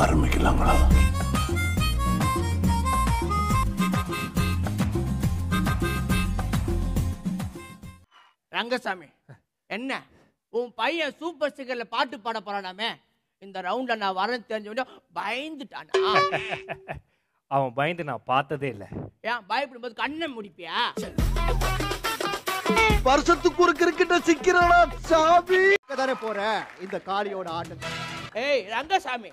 ஆரம்பிக்கலாங்களா? ரங்கசாமி, என்ன உன் பையன் சூப்பர் சிங்கர்ல பாட்டு பாட போறானாமே, இந்த ரவுண்ட்ல நான் வரேன்னு தெரிஞ்ச பயந்துட்டானா? அவன் பயந்து நான் பார்த்ததே இல்லை. ஏன் பயப்படும் போது கண்ணை முடிப்பியா? வருஷத்துக்கு ஒரு கிரிக்கெட்ட சிக்கிறானா சாமி தானே போற இந்த காளியோட ஆட்டம். ஏய் ரங்கசாமி,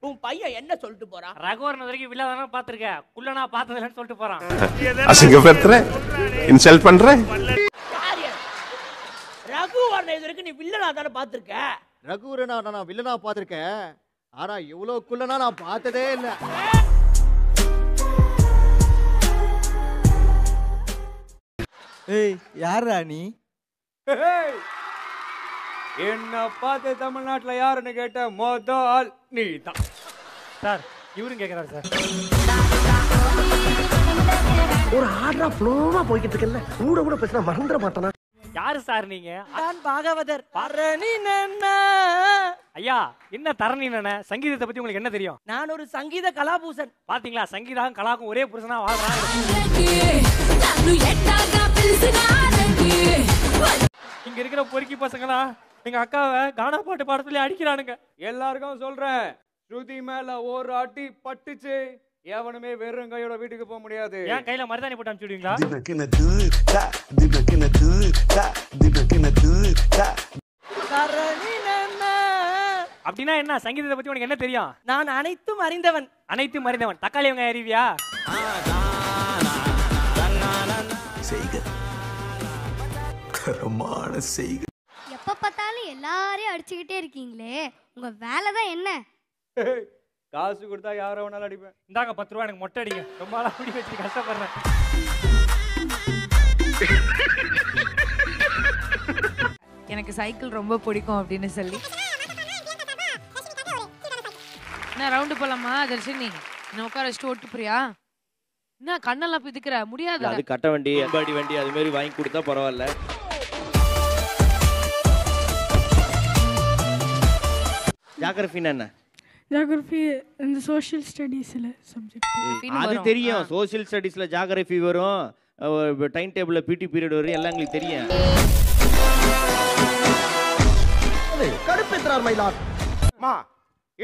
உன் பையன் என்ன சொல்லிட்டு போறான்? ரகுவரன் வரைக்கும் வில்லாதானே பார்த்திருக்கேன், குள்ளனா பார்த்ததில்லன்னு சொல்லிட்டு போறான். அசிங்கப்படுத்துற, இன்சல்ட் பண்ற. ரகுவரன் இது வரைக்கும் நீ வில்லனா தானே பார்த்திருக்க? ரகுவரனா நான் வில்லனா பார்த்திருக்கேன், ஆனா இவ்வளவு குள்ளனா நான் பார்த்ததே இல்ல. ஏய் யாரா நீ? என்ன பார்த்து தமிழ்நாட்டுல யாருன்னு கேட்ட முதல் நீ தான் சார். இவரும் கேட்கிறாரு சார். ஒரு ஆர்டரா ஃப்ளோவா போய்கிட்டு இருக்கல, கூட கூட பேசினா மறந்துட மாட்டானா? யாரு சார் நீங்க? நான் பாகவதர். பரணி ஐயா, என்ன தரணி நானே? சங்கீதத்தை பத்தி உங்களுக்கு என்ன தெரியும்? நான் ஒரு சங்கீத கலாபூசன். பாத்தீங்களா, சங்கீதம் கலாக்கும் ஒரே புருஷனா வாழ்றான். இங்க இருக்கிற பொறுக்கி பசங்களா எங்க அக்காவை கானா பாட்டு பாட சொல்லி அடிக்கிறானுங்க. எல்லாருக்கும் சொல்றேன், ஸ்ருதி மேல ஒரு அடி பட்டுச்சு, எவனுமே வெறும் கையோட வீட்டுக்கு போக முடியாது. ஏன் கையில மருதாணி போட்டு அனுப்பிச்சுடுவீங்களா? அப்படின்னா என்ன? சங்கீதத்தை பத்தி உனக்கு என்ன தெரியும்? நான் அனைத்தும் அறிந்தவன். அனைத்தும் அறிந்தவன். தக்காளி வெங்காயம் அறிவியா? செய்க கரமான செய்க. எப்ப பார்த்தாலும் எல்லாரையும் அடிச்சுக்கிட்டே இருக்கீங்களே, உங்க வேலை தான் என்ன? காசு கொடுத்தா யாரோ வேணாலும் அடிப்பேன். இந்தாங்க 10 ரூபா, எனக்கு மொட்டை அடிங்க. ரொம்ப நாளா குடி வச்சு கஷ்டப்படுறேன். எனக்கு சைக்கிள் ரொம்ப பிடிக்கும் அப்படின்னு சொல்லி என்ன ரவுண்டு போலாமா தர்ஷினி? என்ன உட்கார வச்சுட்டு ஓட்டு போறியா? என்ன கண்ணெல்லாம் பிதுக்கிற முடியாது? அது கட்ட வண்டி, அம்பாடி வண்டி அது மாதிரி வாங்கி கொடுத்தா பரவாயில்ல. ஜியோகிராஃபினா என்ன? ஜியோகிராஃபி இந்த சோஷியல் ஸ்டடீஸ்ல சப்ஜெக்ட். அது தெரியும், சோஷியல் ஸ்டடீஸ்ல ஜியோகிராஃபி வரும், டைம் டேபிள்ல பிடி பீரியட் வரும், எல்லாம் உங்களுக்கு தெரியும். கடுப்பேத்துறார் மயிலார். மா,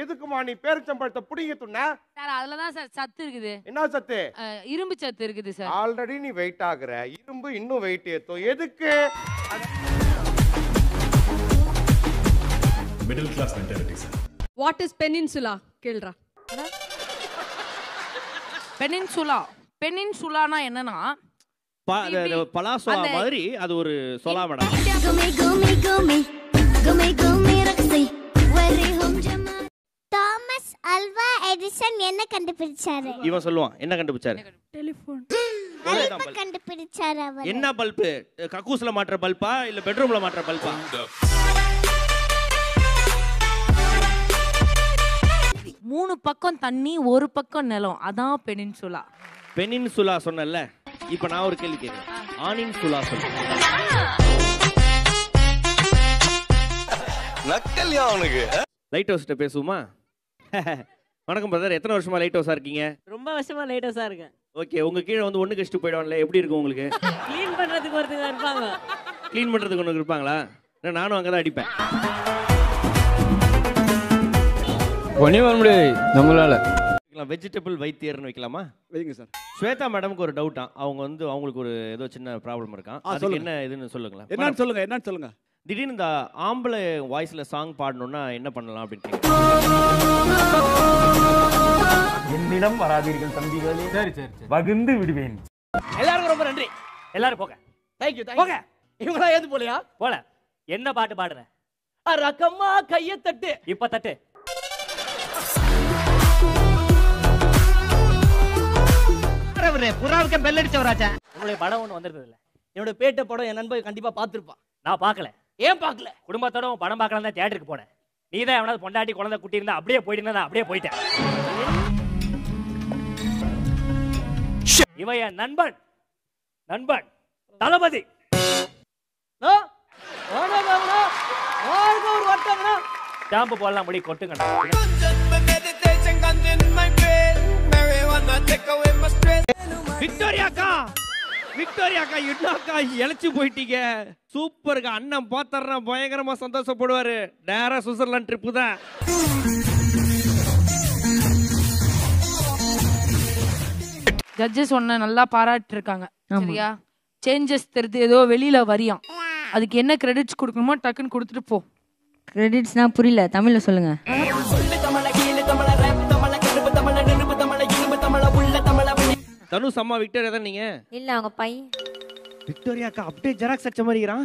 எதுக்குமா நீ பேரிச்சம்பழத்தை புடிங்க துண்ண? சார் அதுல தான் சார் சத்து இருக்குது. என்ன சத்து? இரும்பு சத்து இருக்குது சார். ஆல்ரெடி நீ வெயிட் ஆகுற, இரும்பு இன்னும் வெயிட் ஏத்தும். எதுக்கு? Middle class mentality sir. What is peninsula கேள்றா. பெனின்சுலா. பெனின்சுலானா என்னன்னா பலாசோலா மாதிரி, அது ஒரு சொலா மேடம். தாமஸ் ஆல்வா எடிசன் என்ன கண்டுபிடிச்சாரு? இவன் சொல்லுவான், என்ன கண்டுபிடிச்சாரு? டெலிபோன். பல்பு கண்டுபிடிச்சாரு அவர். என்ன பல்பு? கக்கூஸ்ல மாற்ற பல்பா இல்ல பெட்ரூம்ல மாற்ற பல்பா? மூணு பக்கம் தண்ணி, ஒரு பக்கம் நிலம், அதான் பெனின்சுலா. பெனின்சுலா சொன்னல. இப்ப நான் ஒரு கேள்வி கேட்கிறேன், ஆனின் சுலா சொல்ல. நக்கல்யா அவனுக்கு. லைட் ஹவுஸ்ட்ட பேசுவோமா? வணக்கம் பிரதர், எத்தனை வருஷமா லைட் ஹவுஸா இருக்கீங்க? ரொம்ப வருஷமா லைட் ஹவுஸா இருக்கேன். ஓகே, உங்க கீழே வந்து ஒண்ணு கஷ்டம் போயிடுவான்ல, எப்படி இருக்கும் உங்களுக்கு? க்ளீன் பண்றதுக்கு ஒருத்தங்க இருப்பாங்க. க்ளீன் பண்றதுக்கு ஒண்ணு இருப்பாங்களா? நானும் அங்கதான் அடிப்பேன். ஒண்ணே வர முடியாது நம்மளால. வெஜிடபிள் வைத்தியர்னு வைக்கலாமா? வைங்க சார். ஸ்வேதா மேடம்க்கு ஒரு டவுட்டா, அவங்க வந்து அவங்களுக்கு ஒரு ஏதோ சின்ன ப்ராப்ளம் இருக்கான். அதுக்கு என்ன இதுன்னு சொல்லுங்களேன். என்னன்னு சொல்லுங்க, என்னன்னு சொல்லுங்க. திடீர்னு இந்த ஆம்பளை வாய்ஸ்ல சாங் பாடணும்னா என்ன பண்ணலாம் அப்படின்னு. என்னிடம் வராதீர்கள் தம்பிகளே. சரி சரி சரி, வகுந்து விடுவேன். எல்லாருக்கும் ரொம்ப நன்றி. எல்லாரும் போங்க. Thank you. போங்க. இவங்களா ஏது போலையா? போல. என்ன பாட்டு பாடுற? ரக்கம்மா கைய தட்டு. இப்ப தட்டு. புறாவுக்கு பெல் அடிச்சவராச்சா? உங்களுடைய படம் ஒண்ணு வந்திருந்தது இல்ல? என்னோட பேட்ட படம் என் நண்பன் கண்டிப்பா பாத்துருப்பான். நான் பார்க்கல. ஏன் பார்க்கல? குடும்பத்தோட படம் பார்க்கலாம் தான் தியேட்டருக்கு போனேன். நீ தான் எவனாவது பொண்டாட்டி குழந்தை குட்டி இருந்தா அப்படியே போயிட்டு அப்படியே போயிட்டேன். இவன் என் நண்பன், நண்பன் தளபதி. ஒரு வட்டம்னா ஸ்டாம்பு போடலாம், முடி கொட்டுங்க. விக்டோரியாக்கா விக்டோரியாக்கா என்னக்கா இழைச்சு போயிட்டீங்க. சூப்பருக்கா. அண்ணன் பாத்தர்றேன் பயங்கரமா சந்தோஷப்படுவாரு. நேரா சுவிட்சர்லாந்து ட்ரிப்பு தான். ஜட்ஜஸ் ஒன்ன நல்லா பாராட்டி இருக்காங்க சரியா. சேஞ்சஸ் தெரிது ஏதோ வெளியில வரியாம். அதுக்கு என்ன கிரெடிட்ஸ் கொடுக்கணுமோ டக்குன்னு கொடுத்துட்டு போ. கிரெடிட்ஸ்னா புரியல, தமிழ்ல சொல்லுங்க. தனுஷ் அம்மா விக்டோரியா தான் நீங்க? இல்ல அவங்க பையன். விக்டோரியாக்கா அப்படியே ஜெராக்ஸ் அடிச்ச மாதிரி இருக்கிறான்.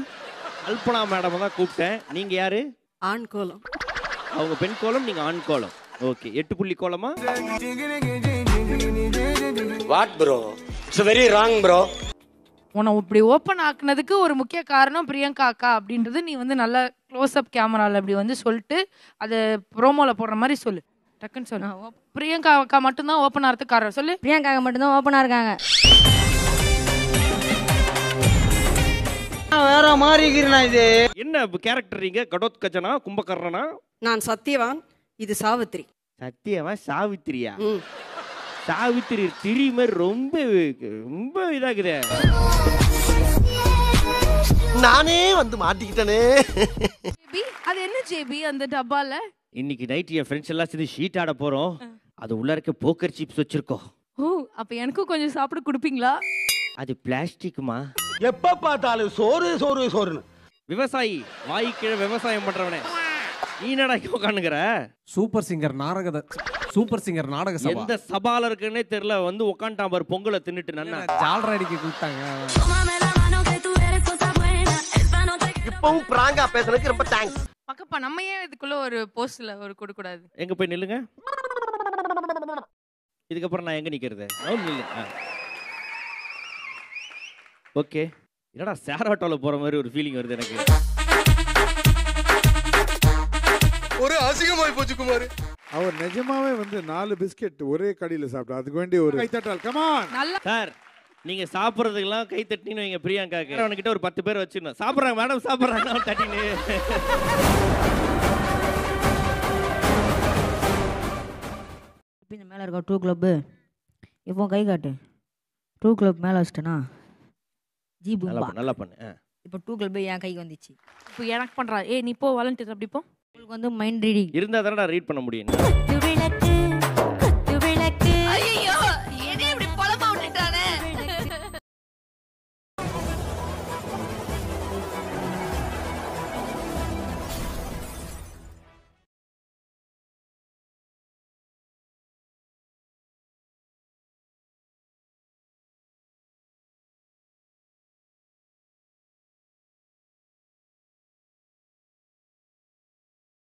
கல்பனா மேடம் தான் கூப்பிட்டேன். நீங்க யாரு? ஆண் கோலம். அவங்க பெண் கோலம், நீங்க ஆண் கோலம். ஓகே. 8 புள்ளி கோலமா? What bro, it's very wrong bro. உன்னை இப்படி ஓப்பன் ஆக்குனதுக்கு ஒரு முக்கிய காரணம் பிரியங்கா அக்கா அப்படின்றது நீ வந்து நல்ல க்ளோஸ் அப் கேமரால இப்படி வந்து சொல்லிட்டு அதை ப்ரோமோல போடுற மாதிரி சொல்லு. டக்குன்னு சொல்லு. பிரியங்கா அக்கா மட்டும்தான் ஓப்பன் ஆகிறதுக்கு காரணம் சொல்லு. பிரியங்கா மட்டும்தான் ஓப்பனா இருக்காங்க. வேற மாதிரி இருக்கிறேன். இது என்ன கேரக்டர்? நீங்க கடோத் கஜனா, கும்பகர்ணனா? நான் சத்யவான், இது சாவித்ரி. சத்தியமா சாவித்திரியா? சாவித்திரி திரி மாதிரி ரொம்ப ரொம்ப இதாகுதே. நானே வந்து மாட்டிக்கிட்டனே. அது என்ன ஜேபி அந்த டப்பால? இன்னைக்கு நைட் என் ஃப்ரெண்ட்ஸ் எல்லாம் சேர்ந்து ஷீட் ஆட போறோம். அது உள்ள இருக்க போக்கர் சிப்ஸ் வச்சிருக்கோம். ஓ, அப்ப எனக்கும் கொஞ்சம் சாப்பிட கொடுப்பீங்களா? அது பிளாஸ்டிக்மா. எப்ப பார்த்தாலும் சோறு சோறு சோறுன்னு. விவசாயி வாய்க்கு விவசாயம் பண்றவனே நீ என்னடா உட்காந்துக்கிற? சூப்பர் சிங்கர் நாடக சபா எந்த சபால இருக்குன்னே தெரியல. வந்து உட்காந்துட்டான் பாரு பொங்கலை தின்னுட்டு. நன்னா ஜால்ராடிக்கு கூப்பிட்டாங்க. இப்பவும் பிராங்கா பேசுறதுக்கு ரொம்ப தேங்க்ஸ். பக்கப்பா நம்ம ஏன் இதுக்குள்ள ஒரு போஸ்ட்ல ஒரு கொடுக்க கூடாது? எங்க போய் நில்லுங்க. இதுக்கப்புறம் நான் எங்க நிக்கிறது? ஓகே. என்னடா சேர் ஆட்டோல போற மாதிரி ஒரு ஃபீலிங் வருது எனக்கு. ஒரு அசிங்கமாய் போச்சு குமார். அவர் நிஜமாவே வந்து 4 பிஸ்கெட் ஒரே கடையில சாப்பிட்டா அதுக்கு வேண்டிய ஒரு கைத்தட்டல். கமான் சார், நீங்க சாப்பிடுறதுக்கெல்லாம் கை தட்டினு வைங்க. பிரியங்காக்கு அவன்கிட்ட ஒரு 10 பேர் வச்சிருந்தோம். சாப்பிடுறாங்க மேடம் சாப்பிடுறாங்க தட்டினு. இந்த மேல இருக்க 2 கிளப் இப்போ கை காட்டு. 2 கிளப் மேல வச்சிட்டனா ஜி பூம்பா. நல்லா பண்ணு. இப்போ 2 கிளப் என் கைக்கு வந்துச்சு. இப்போ எனக்கு பண்றா. ஏய் நீ போ வாலண்டியர் அப்படி போ. உங்களுக்கு வந்து மைண்ட் ரீடிங் இருந்தா தானடா ரீட் பண்ண முடியும்.